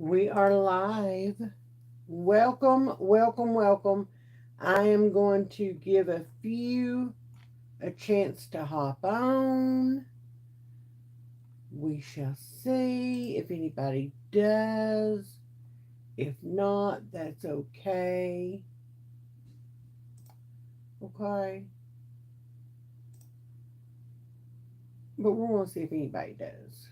We are live. Welcome, welcome, welcome. I am going to give a few a chance to hop on. We shall see if anybody does. If not, that's okay. Okay. But we're going to see if anybody does.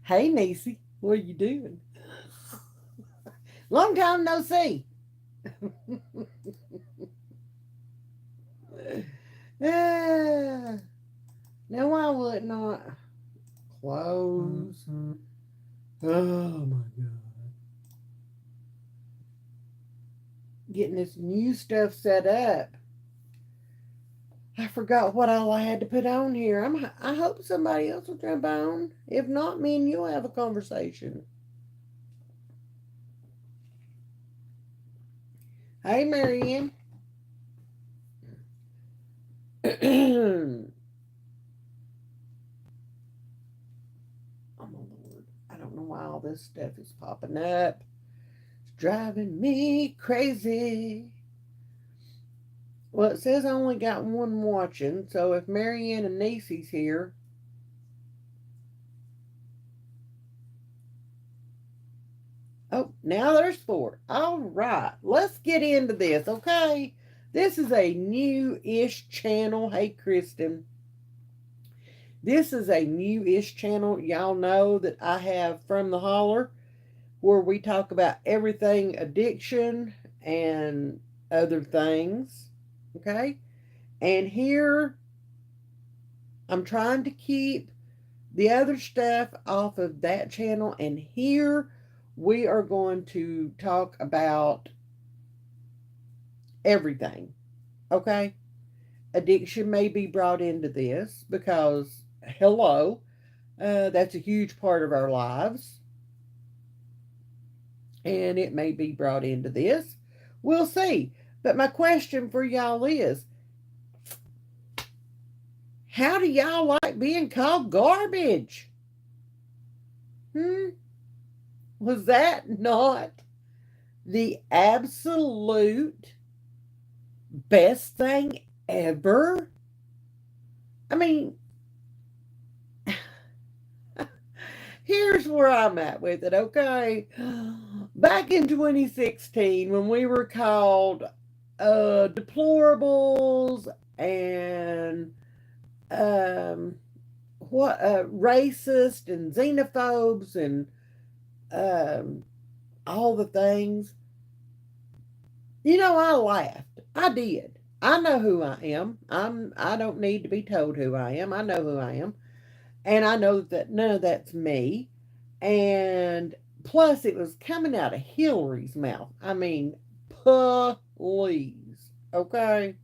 Hey, Nisi, what are you doing? Long time no see. Ah, now, why will it not close? Oh my God. Getting this new stuff set up. I forgot what all I had to put on here. I hope somebody else will jump on. If not, me and you'll have a conversation. Hey, Marianne. Oh my Lord. I don't know why all this stuff is popping up. It's driving me crazy. Well, it says I only got one watching, so if Marianne and Niecy's here, oh, now there's four. All right, let's get into this, okay? This is a new-ish channel. Hey, Kristen. This is a new-ish channel. Y'all know that I have From the Holler, where we talk about everything addiction and other things, okay? And here, I'm trying to keep the other stuff off of that channel, and here we are going to talk about everything, okay? Addiction may be brought into this because, hello, that's a huge part of our lives, and it may be brought into this. We'll see. But my question for y'all is, how do y'all like being called garbage? Hmm? Was that not the absolute best thing ever? I mean, here's where I'm at with it, okay? Back in 2016, when we were called deplorables and um, what racist and xenophobes and um, all the things, I laughed. I did. I know who I am. I don't need to be told who I am. I know who I am. And I know that none of that's me. And plus, it was coming out of Hillary's mouth. I mean, please, okay?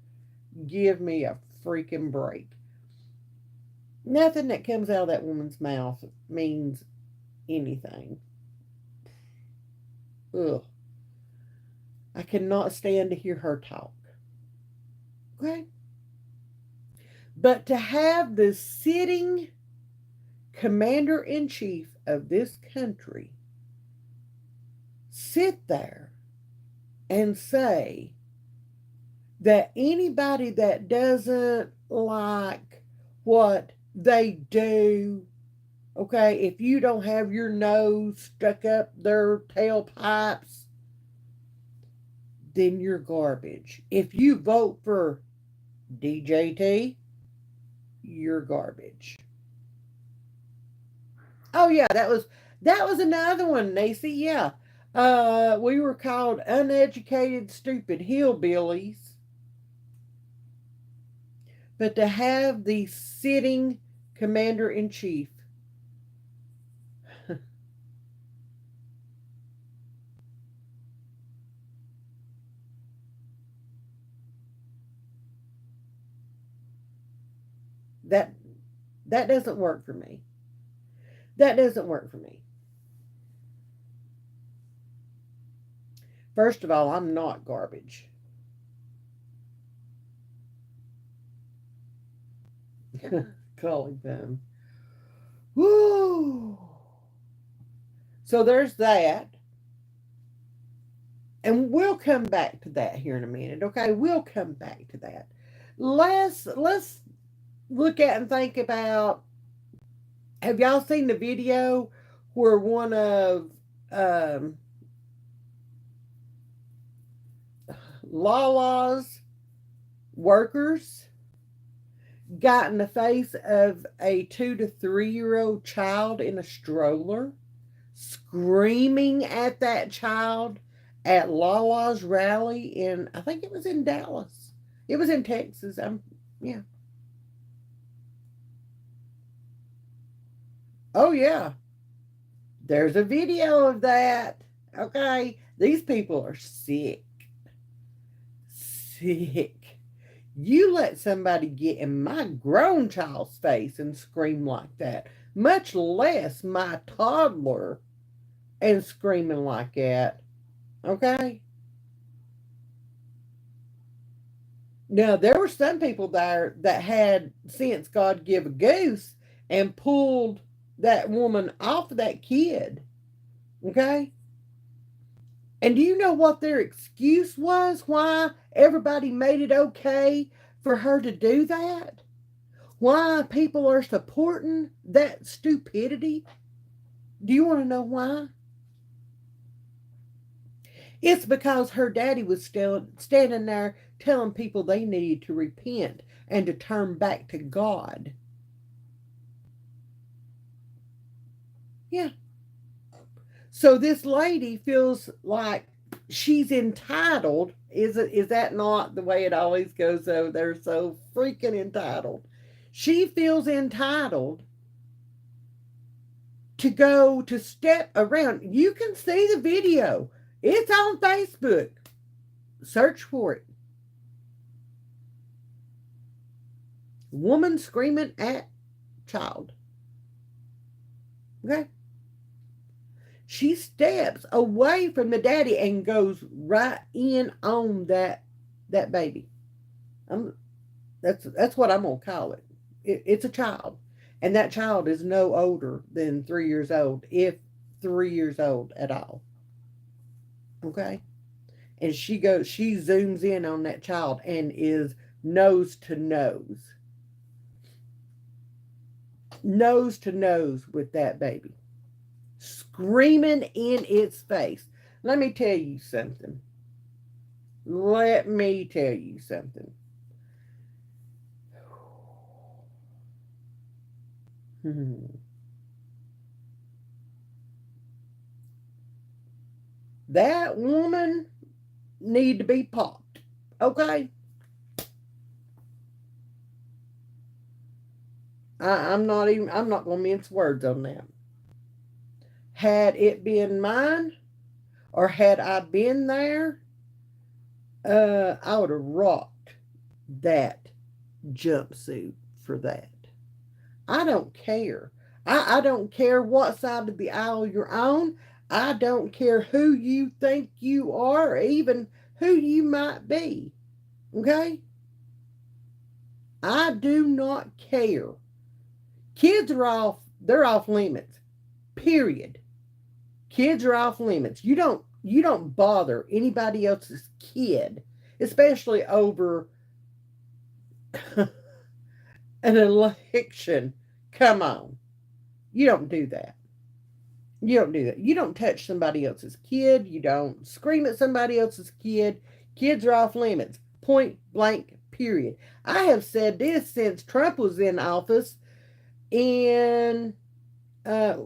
Give me a freaking break. Nothing that comes out of that woman's mouth means anything. Ugh. I cannot stand to hear her talk. Okay? But to have the sitting commander in chief of this country sit there and say that anybody that doesn't like what they do, okay, if you don't have your nose stuck up their tailpipes, then you're garbage. If you vote for DJT, you're garbage. Oh yeah, that was another one, Nacy. Yeah. We were called uneducated, stupid hillbillies. But to have the sitting commander in chief, that that doesn't work for me. That doesn't work for me. First of all, I'm not garbage. Calling them. Woo! So there's that. And we'll come back to that here in a minute, okay? We'll come back to that. Let's look at and think about, have y'all seen the video where one of um, Lala's workers got in the face of a 2 to 3 year old child in a stroller, screaming at that child at Lala's rally in, I think it was in Dallas. It was in Texas. Yeah. Oh, yeah. There's a video of that. Okay. These people are sick. Sick. You let somebody get in my grown child's face and scream like that, much less my toddler, and screaming like that. Okay? Now, there were some people there that had sense God give a goose and pulled that woman off of that kid. Okay? And do you know what their excuse was? Why everybody made it okay for her to do that? Why people are supporting that stupidity? Do you want to know why? It's because her daddy was still standing there telling people they needed to repent and to turn back to God. Yeah. So this lady feels like she's entitled. Is that not the way it always goes, though? They're so freaking entitled. She feels entitled to go to step around. You can see the video. It's on Facebook. Search for it. Woman screaming at child. Okay? She steps away from the daddy and goes right in on that baby. That's what I'm gonna call it. It's a child, and that child is no older than 3 years old, if 3 years old at all. Okay, and she zooms in on that child and is nose to nose with that baby, screaming in its face. Let me tell you something. That woman need to be popped. Okay? I'm not going to mince words on that. Had it been mine, or had I been there, I would have rocked that jumpsuit for that. I don't care. I don't care what side of the aisle you're on. I don't care who you think you are, or even who you might be. Okay? I do not care. Kids are they're off limits. Period. Kids are off limits. You don't bother anybody else's kid, especially over an election. Come on. You don't do that. You don't do that. You don't touch somebody else's kid. You don't scream at somebody else's kid. Kids are off limits. Point blank, period. I have said this since Trump was in office. And, yeah,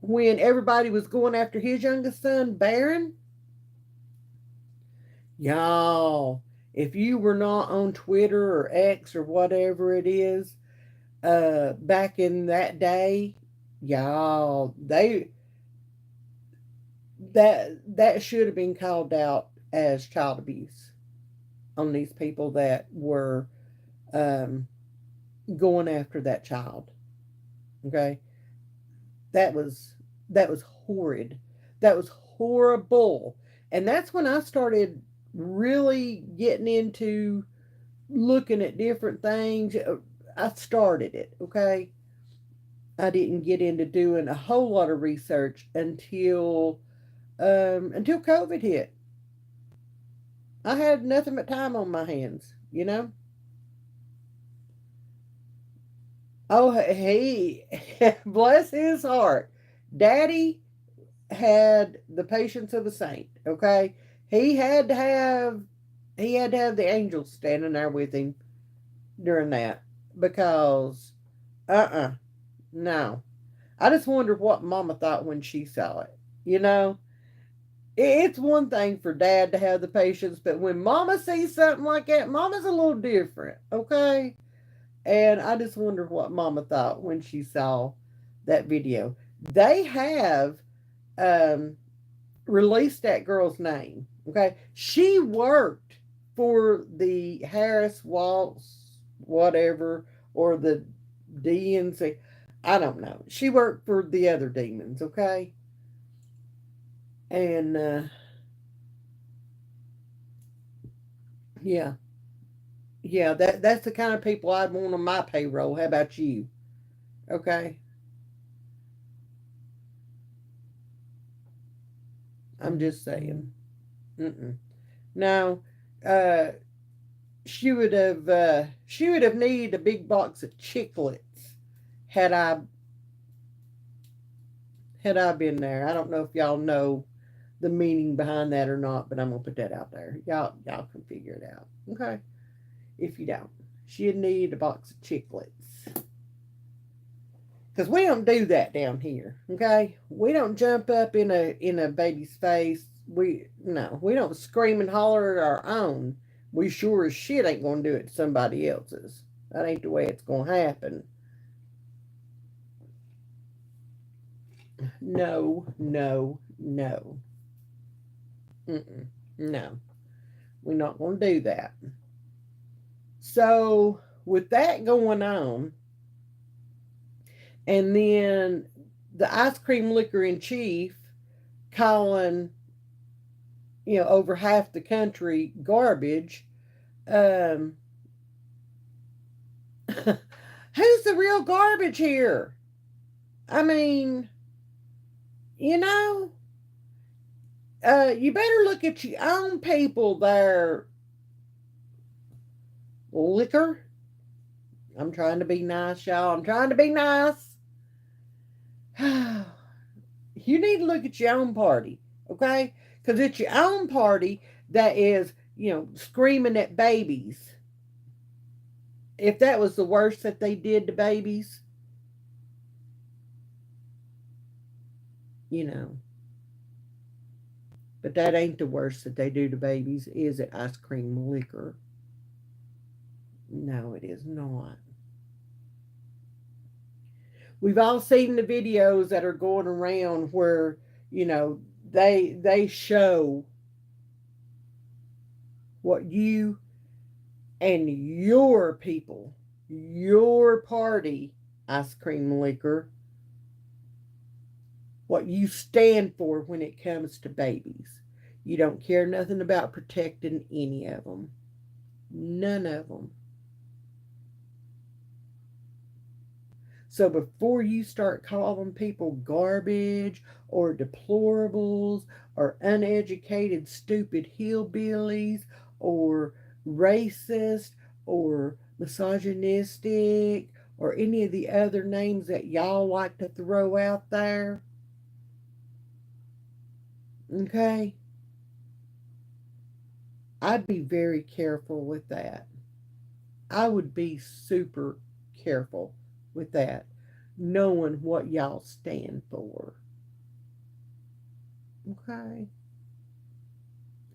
when everybody was going after his youngest son, Barron. Y'all, if you were not on Twitter or X or whatever it is, back in that day, y'all, that should have been called out as child abuse on these people that were going after that child. Okay, that was horrid. That was horrible, and that's when I started really getting into looking at different things. I started it. Okay, I didn't get into doing a whole lot of research until COVID hit. I had nothing but time on my hands, you know. Oh, he bless his heart, Daddy had the patience of a saint. Okay, he had to have he had to have the angels standing there with him during that because no. I just wonder what Mama thought when she saw it. You know, it's one thing for Dad to have the patience, but when Mama sees something like that, Mama's a little different. Okay, and I just wonder what Mama thought when she saw that video. They have um, released that girl's name. Okay, she worked for the Harris Waltz, whatever, or the DNC. I don't know. She worked for the other demons. Okay, and yeah, yeah. That's the kind of people I'd want on my payroll. How about you? Okay, I'm just saying. Mm-mm. Now, uh, she would have needed a big box of chiclets had I been there. I don't know if y'all know the meaning behind that or not, but I'm gonna put that out there. Y'all can figure it out. Okay. If you don't. She'd need a box of chiclets. Because we don't do that down here. Okay? We don't jump up in a baby's face. We don't scream and holler at our own. We sure as shit ain't gonna do it to somebody else's. That ain't the way it's gonna happen. No, no, no. Mm-mm. No. We're not gonna do that. So with that going on, and then the ice cream liquor in chief calling, over half the country garbage. Um, who's the real garbage here? I mean, you know, you better look at your own people there. Liquor. I'm trying to be nice, y'all. I'm trying to be nice. You need to look at your own party, okay? Because it's your own party that is, screaming at babies. If that was the worst that they did to babies, you know. But that ain't the worst that they do to babies, is it? Ice cream liquor. No, it is not. We've all seen the videos that are going around where, you know, they show what you and your people, your party, ice cream liquor, what you stand for when it comes to babies. You don't care nothing about protecting any of them. None of them. So before you start calling people garbage or deplorables or uneducated, stupid hillbillies or racist or misogynistic or any of the other names that y'all like to throw out there, okay, I'd be very careful with that. I would be super careful with that, knowing what y'all stand for. Okay?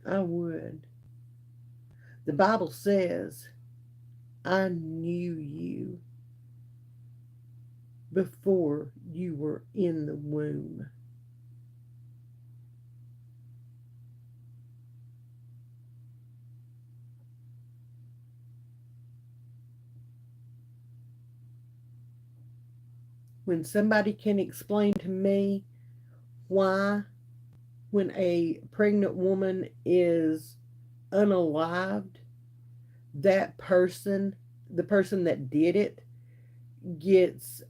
I would. The Bible says, I knew you before you were in the womb. When somebody can explain to me why, when a pregnant woman is unalived, that person, the person that did it, gets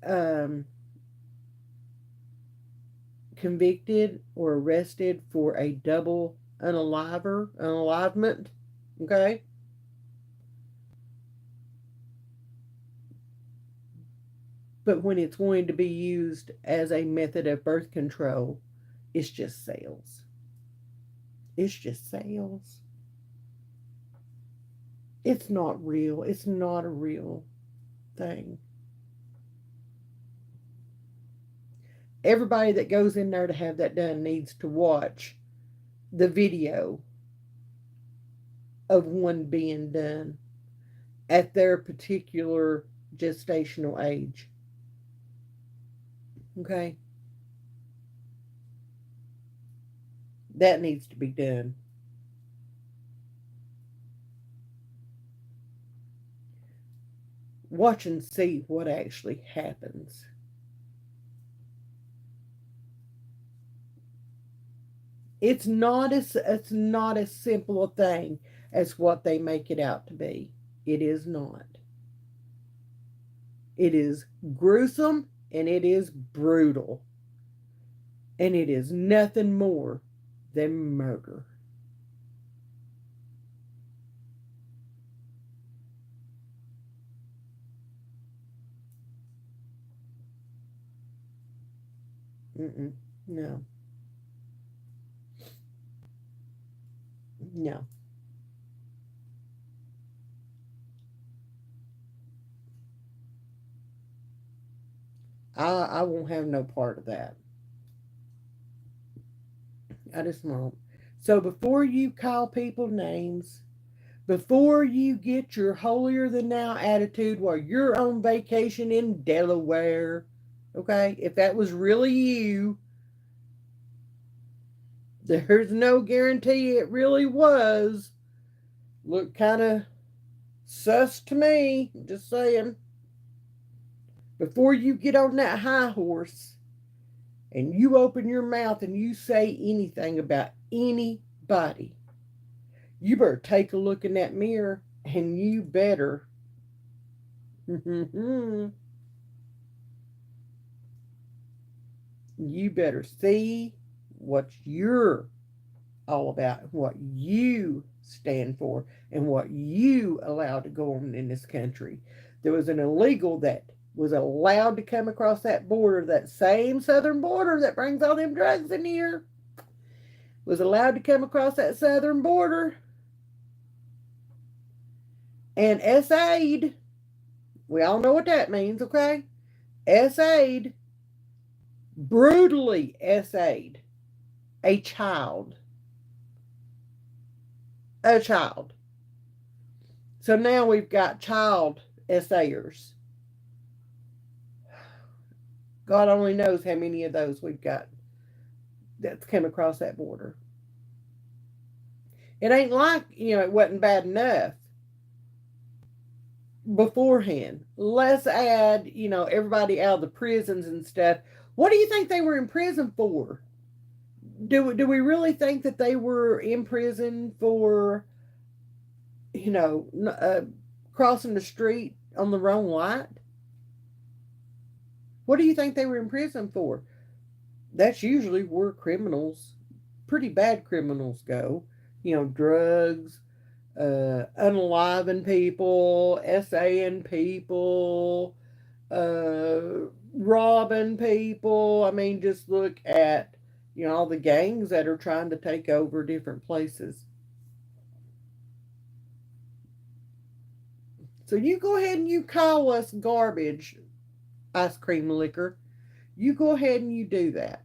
convicted or arrested for a double unalivement. Okay? But when it's going to be used as a method of birth control, it's just sales. It's just sales. It's not real. It's not a real thing. Everybody that goes in there to have that done needs to watch the video of one being done at their particular gestational age. Okay? That needs to be done. Watch and see what actually happens. It's not as simple a thing as what they make it out to be. It is not. It is gruesome and it is brutal. And it is nothing more than murder. Mm-mm. No. No. I won't have no part of that. I just won't. So before you call people names, before you get your holier than thou attitude while you're on vacation in Delaware, okay, if that was really you, there's no guarantee it really was. Look kind of sus to me, just saying. Before you get on that high horse and you open your mouth and you say anything about anybody, you better take a look in that mirror and you better you better see what you're all about, what you stand for, and what you allow to go on in this country. There was an illegal that was allowed to come across that border, that same southern border that brings all them drugs in here, was allowed to come across that southern border and SA'd. We all know what that means, okay? SA'd, brutally SA'd a child. A child. So now we've got child SAers. God only knows how many of those we've got that's come across that border. It ain't like, it wasn't bad enough beforehand. Let's add, everybody out of the prisons and stuff. What do you think they were in prison for? Do we really think that they were in prison for, crossing the street on the wrong light? What do you think they were in prison for? That's usually where criminals, pretty bad criminals, go. Drugs, unaliving people, SAing people, robbing people. I mean, just look at, all the gangs that are trying to take over different places. So you go ahead and you call us garbage, ice cream liquor. You go ahead and you do that.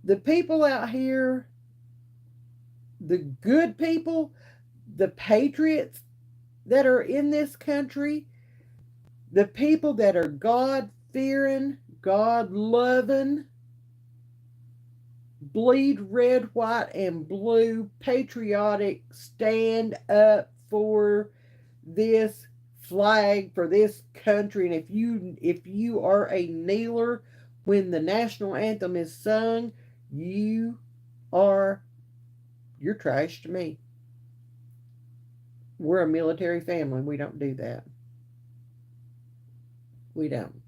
The people out here, the good people, the patriots that are in this country, the people that are God fearing, God loving, bleed red, white, and blue, patriotic, stand up for this flag, for this country. And if you are a kneeler when the national anthem is sung, you're trash to me. We're a military family. We don't do that. We don't.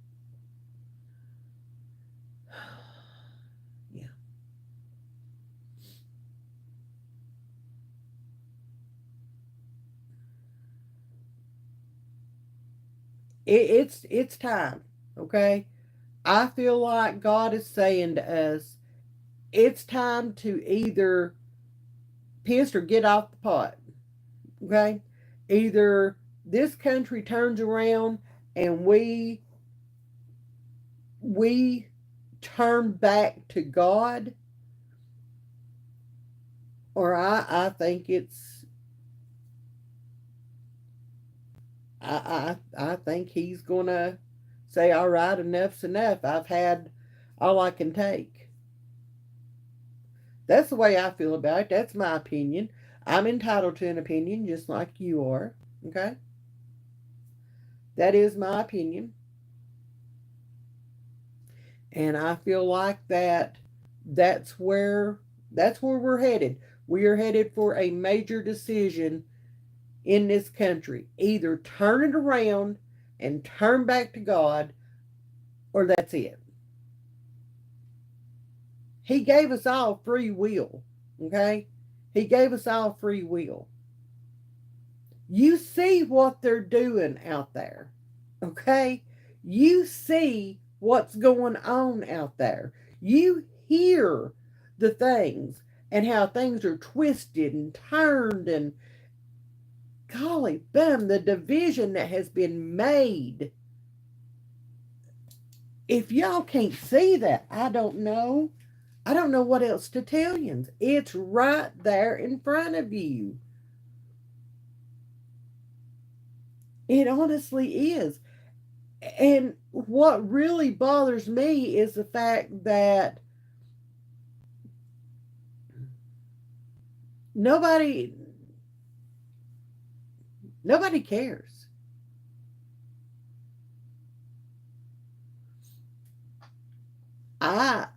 It's time. Okay, I feel like God is saying to us, it's time to either piss or get off the pot. Okay, either this country turns around and we turn back to God, or I think it's I think he's gonna say, all right, enough's enough. I've had all I can take. That's the way I feel about it. That's my opinion. I'm entitled to an opinion just like you are. Okay? That is my opinion. And I feel like that's where that's where we're headed. We are headed for a major decision in this country. Either turn it around and turn back to God, or that's it. He gave us all free will. Okay? He gave us all free will. You see what they're doing out there. Okay? You see what's going on out there. You hear the things and how things are twisted and turned, and golly bum, the division that has been made. If y'all can't see that, I don't know. I don't know what else to tell you. It's right there in front of you. It honestly is. And what really bothers me is the fact that nobody nobody cares. I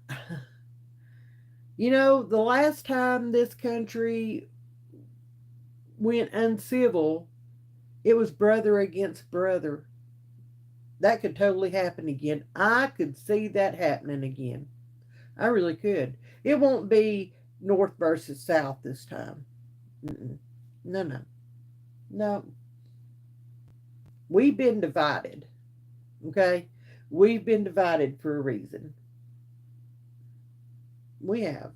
the last time this country went uncivil, it was brother against brother. That could totally happen again. I could see that happening again. I really could. It won't be North versus South this time. Mm-mm. No, no, no. We've been divided. Okay? We've been divided for a reason. We have.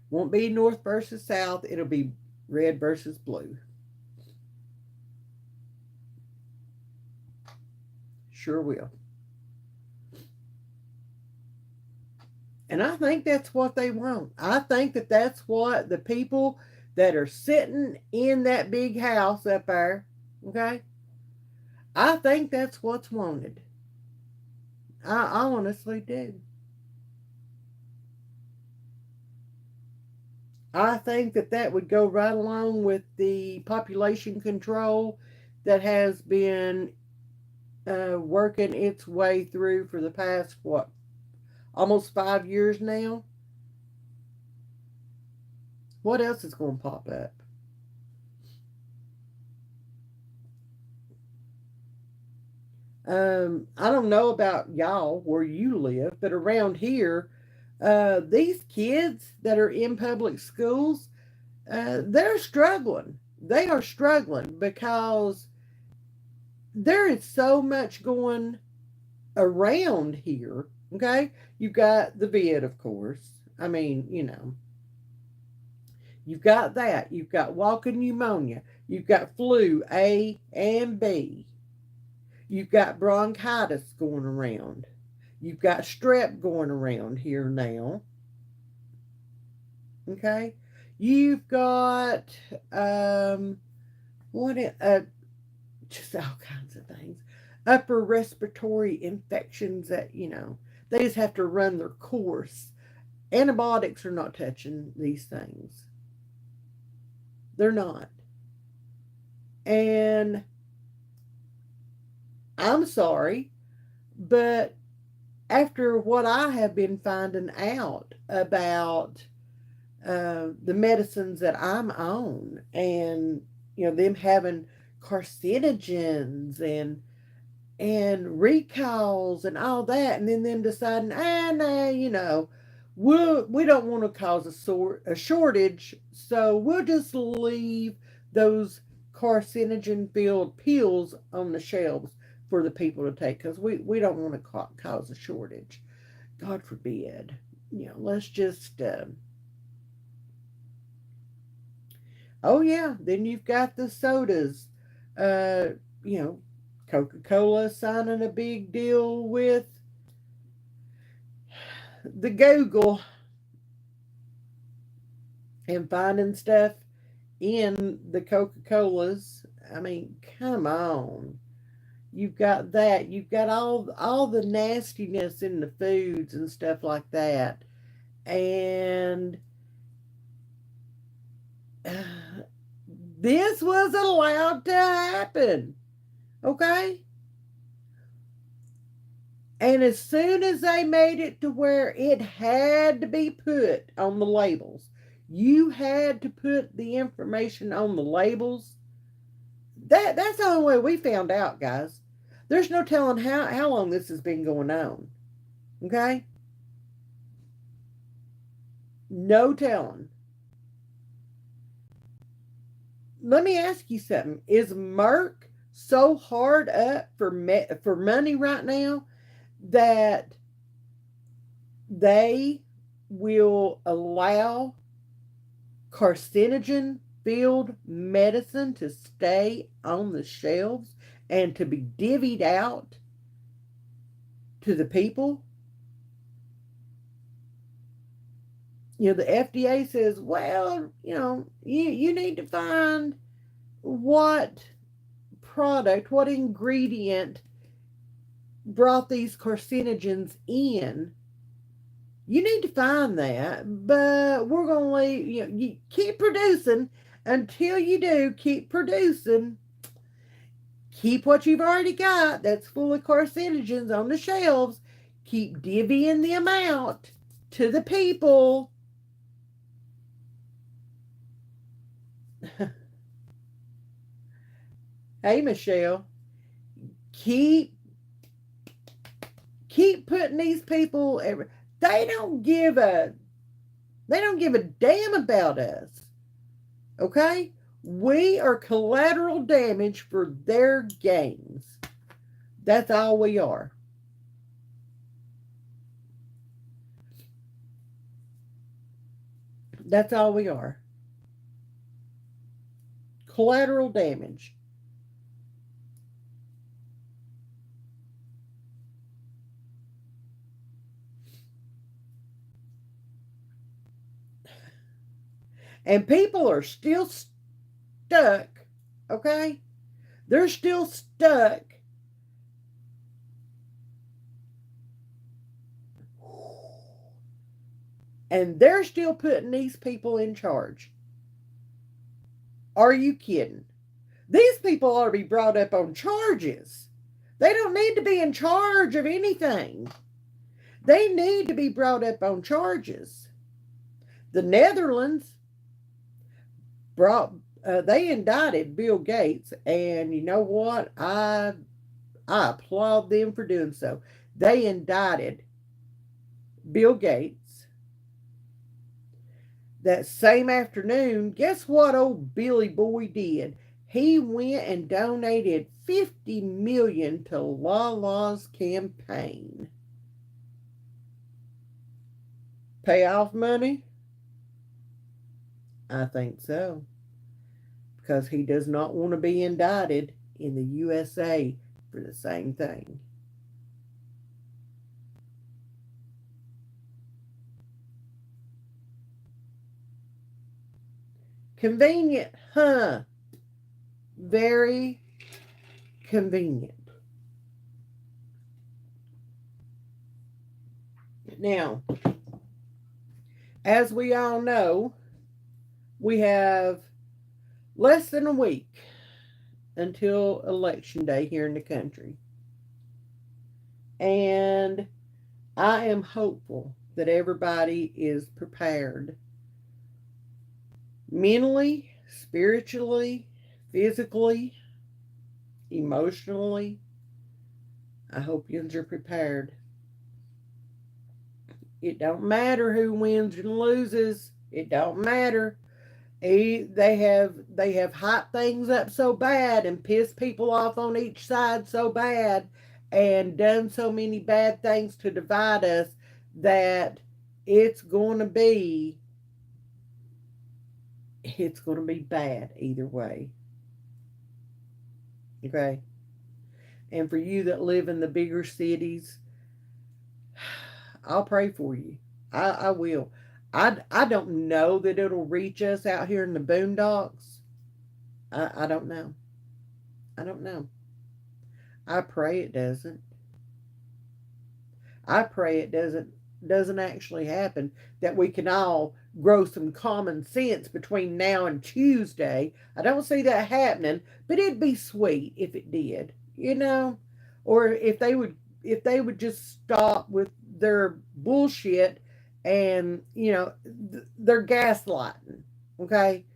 Won't be North versus South. It'll be red versus blue. Sure will. And I think that's what they want. I think that that's what the people that are sitting in that big house up there, okay? I think that's what's wanted. I honestly do. I think that that would go right along with the population control that has been working its way through for the past, what, almost 5 years now? What else is going to pop up? I don't know about y'all where you live, but around here, these kids that are in public schools, they're struggling. They are struggling because there is so much going around here. Okay, you've got the vid, of course. I mean, you've got that. You've got walking pneumonia. You've got flu A and B. You've got bronchitis going around. You've got strep going around here now. Okay. You've got what just all kinds of things. Upper respiratory infections that, they just have to run their course. Antibiotics are not touching these things. They're not. And I'm sorry, but after what I have been finding out about the medicines that I'm on, and them having carcinogens and recalls and all that, and then them deciding, nah, we don't want to cause a shortage, so we'll just leave those carcinogen filled pills on the shelves for the people to take, because we don't want to cause a shortage. God forbid. Let's just oh yeah, then you've got the sodas. uh you know Coca-Cola signing a big deal with the Google and finding stuff in the Coca-Colas. I mean, come on. You've got that. You've got all the nastiness in the foods and stuff like that. And this was allowed to happen. Okay? And as soon as they made it to where it had to be put on the labels, you had to put the information on the labels. That's the only way we found out, guys. There's no telling how long this has been going on. Okay? No telling. Let me ask you something. Is Merck so hard up for money right now that they will allow carcinogen filled medicine to stay on the shelves and to be divvied out to the people? The FDA says, well, you need to find what product, what ingredient brought these carcinogens in. You need to find that, but we're going to leave, you keep producing until you do. Keep producing. Keep what you've already got that's full of carcinogens on the shelves. Keep divvying the amount to the people. Hey, Michelle, keep putting these people. They don't give a damn about us. Okay, we are collateral damage for their gains. That's all we are. That's all we are. Collateral damage. And people are still stuck, okay? They're still stuck. And they're still putting these people in charge. Are you kidding? These people ought to be brought up on charges. They don't need to be in charge of anything. They need to be brought up on charges. The Netherlands they indicted Bill Gates, and you know what? I applaud them for doing so. They indicted Bill Gates. That same afternoon, guess what old Billy Boy did? He went and donated $50 million to Lala's campaign. Payoff money? I think so. Because he does not want to be indicted in the USA for the same thing. Convenient, huh? Very convenient. Now, as we all know, we have less than a week until Election Day here in the country. And I am hopeful that everybody is prepared mentally, spiritually, physically, emotionally. I hope you are prepared. It don't matter who wins and loses. It don't matter. They have hyped things up so bad and pissed people off on each side so bad and done so many bad things to divide us that it's going to be it's going to be bad either way. Okay? And for you that live in the bigger cities, I'll pray for you. I will. I don't know that it'll reach us out here in the boondocks. I don't know. I don't know. I pray it doesn't. I pray it doesn't actually happen. That we can all grow some common sense between now and Tuesday. I don't see that happening, but it'd be sweet if it did. Or if they would just stop with their bullshit and they're gaslighting. Okay,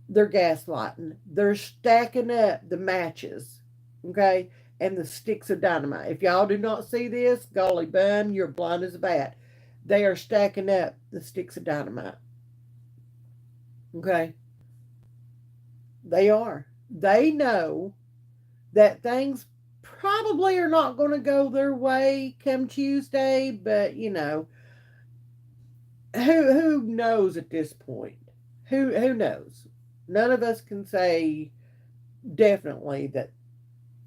they're gaslighting. They're stacking up the matches, okay, and the sticks of dynamite. If y'all do not see this, golly bum, you're blind as a bat. They are stacking up the sticks of dynamite, okay? They are. They know that things probably are not going to go their way come Tuesday, but who knows at this point? Who knows? None of us can say definitely that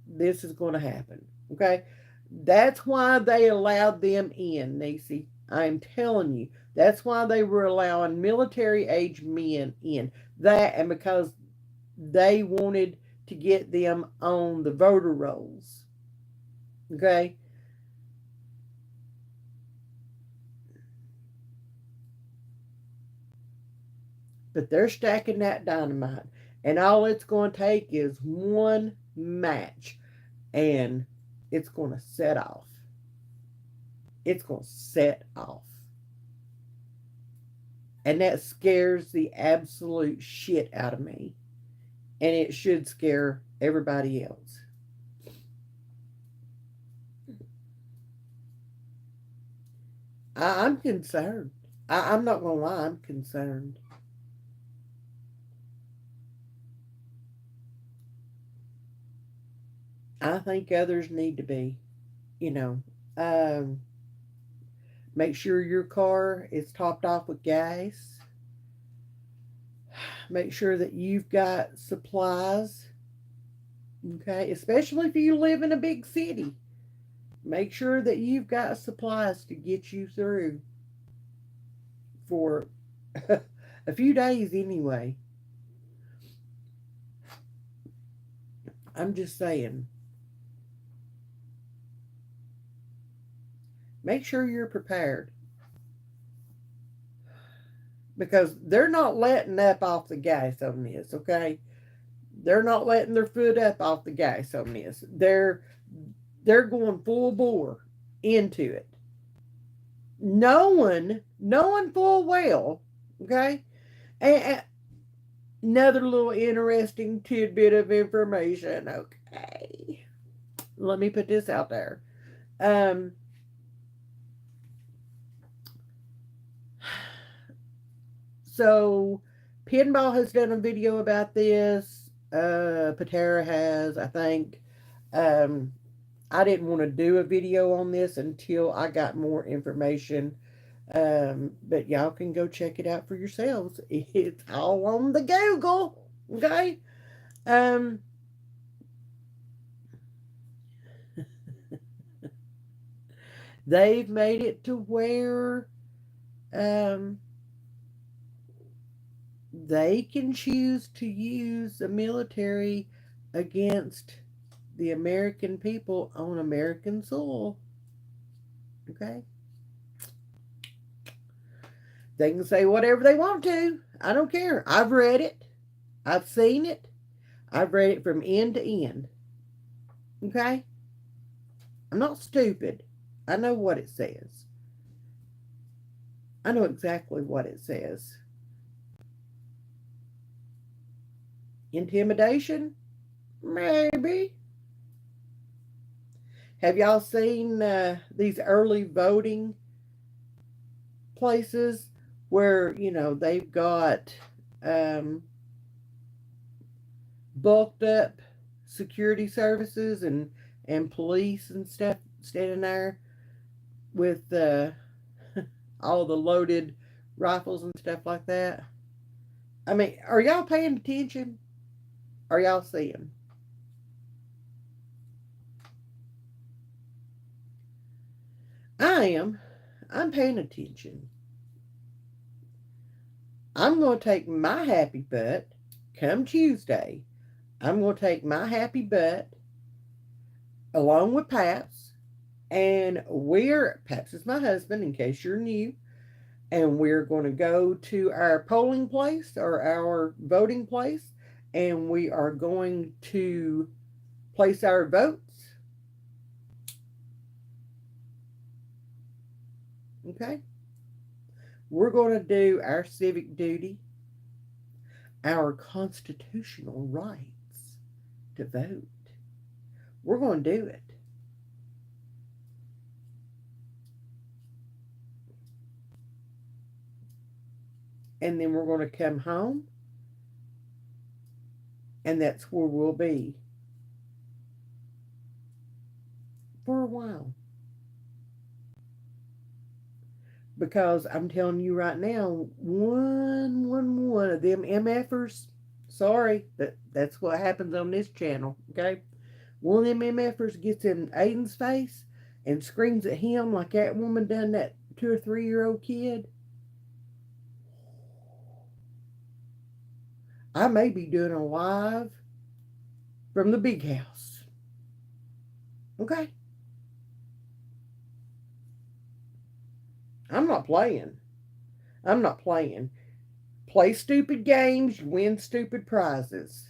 this is going to happen. Okay? That's why they allowed them in, Nisi. I'm telling you. That's why they were allowing military age men in. That and because they wanted to get them on the voter rolls. Okay? But they're stacking that dynamite. And all it's going to take is one match. And it's going to set off. It's going to set off. And that scares the absolute shit out of me. And it should scare everybody else. I'm concerned. I'm not going to lie, I'm concerned. I think others need to be. You know, um, make sure your car is topped off with gas. Make sure that you've got supplies. Okay, especially if you live in a big city. Make sure that you've got supplies to get you through for a few days anyway. I'm just saying. Make sure you're prepared because they're not letting up off the gas on this, okay? They're not letting their foot up off the gas on this. They're going full bore into it. Knowing full well, okay? And another little interesting tidbit of information, okay? Let me put this out there. Um, so Pinball has done a video about this. Patera has, I think. Um, I didn't want to do a video on this until I got more information. But y'all can go check it out for yourselves. It's all on the Google. Okay. Um, they've made it to where um, they can choose to use the military against the American people on American soil. Okay? They can say whatever they want to. I don't care. I've read it. I've seen it. I've read it from end to end. Okay? I'm not stupid. I know what it says. I know exactly what it says. Intimidation? Maybe. Have y'all seen these early voting places where they've got bulked up security services and police and stuff standing there with all the loaded rifles and stuff like that. I mean, are y'all paying attention? Are y'all seeing? I am. I'm paying attention. I'm going to take my happy butt come Tuesday. I'm going to take my happy butt along with Paps, and Paps is my husband, in case you're new, and we're going to go to our polling place or our voting place, and we are going to place our votes. Okay? We're going to do our civic duty, our constitutional rights to vote. We're going to do it. And then we're going to come home, and that's where we'll be for a while. Because I'm telling you right now, one of them MFers, sorry, that's what happens on this channel, okay? One of them MFers gets in Aiden's face and screams at him like that woman done that 2 or 3-year-old kid. I may be doing a live from the big house. Okay? I'm not playing. I'm not playing. Play stupid games, you win stupid prizes.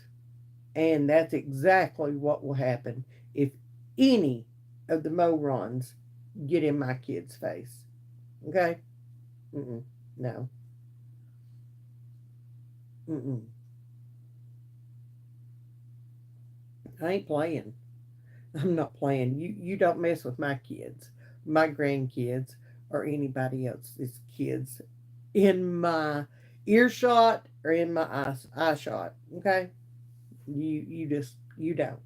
And that's exactly what will happen if any of the morons get in my kid's face. Okay? No. I ain't playing. I'm not playing. You don't mess with my kids, my grandkids, or anybody else's kids in my earshot or in my eye shot. Okay? You don't.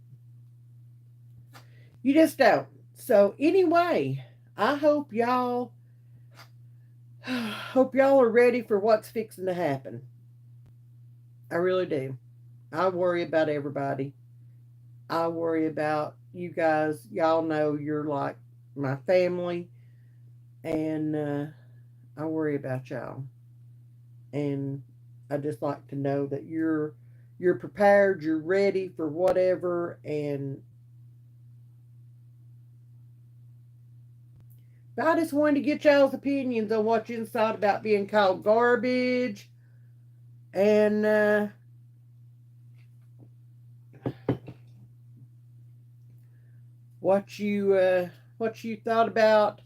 You just don't. So anyway, I hope y'all are ready for what's fixing to happen. I really do. I worry about everybody. I worry about you guys. Y'all know you're like my family, and I worry about y'all. And I just like to know that you're prepared, you're ready for whatever, and I just wanted to get y'all's opinions on what you thought about being called garbage, and what you thought about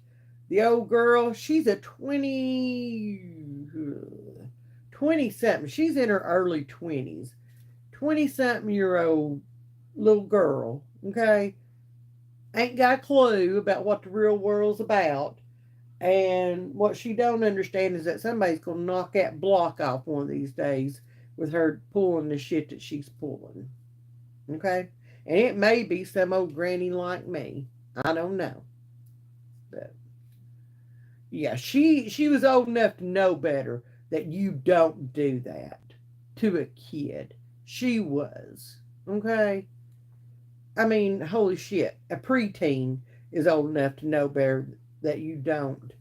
the old girl. She's a 20 something. She's in her early 20s. 20 something year old little girl. Okay? Ain't got a clue about what the real world's about. And what she don't understand is that somebody's going to knock that block off one of these days with her pulling the shit that she's pulling. Okay? And it may be some old granny like me. I don't know. But yeah, she was old enough to know better that you don't do that to a kid. She was. Okay? I mean, holy shit. A preteen is old enough to know better that you don't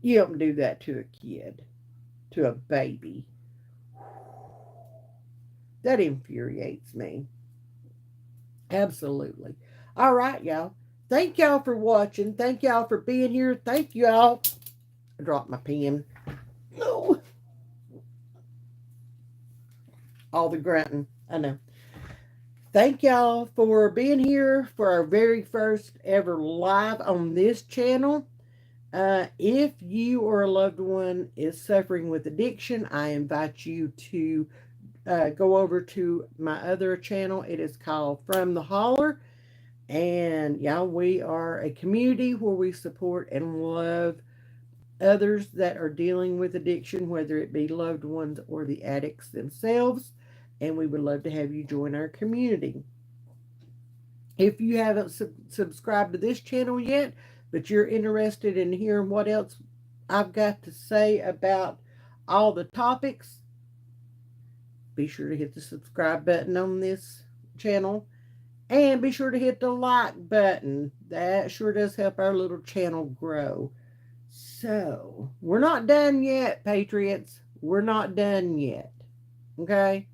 do that to a kid, to a baby. That infuriates me. Absolutely. All right, y'all. Thank y'all for watching. Thank y'all for being here. Thank y'all. I dropped my pen. No. All the grunting. I know. Thank y'all for being here for our very first ever live on this channel. If you or a loved one is suffering with addiction, I invite you to go over to my other channel. It is called From the Holler. And yeah, we are a community where we support and love others that are dealing with addiction, whether it be loved ones or the addicts themselves. And we would love to have you join our community. If you haven't subscribed to this channel yet, but you're interested in hearing what else I've got to say about all the topics, be sure to hit the subscribe button on this channel. And be sure to hit the like button. That sure does help our little channel grow. So, we're not done yet, Patriots. We're not done yet. Okay?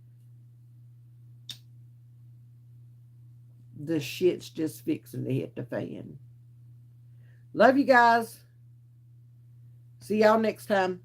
The shit's just fixing to hit the fan. Love you guys. See y'all next time.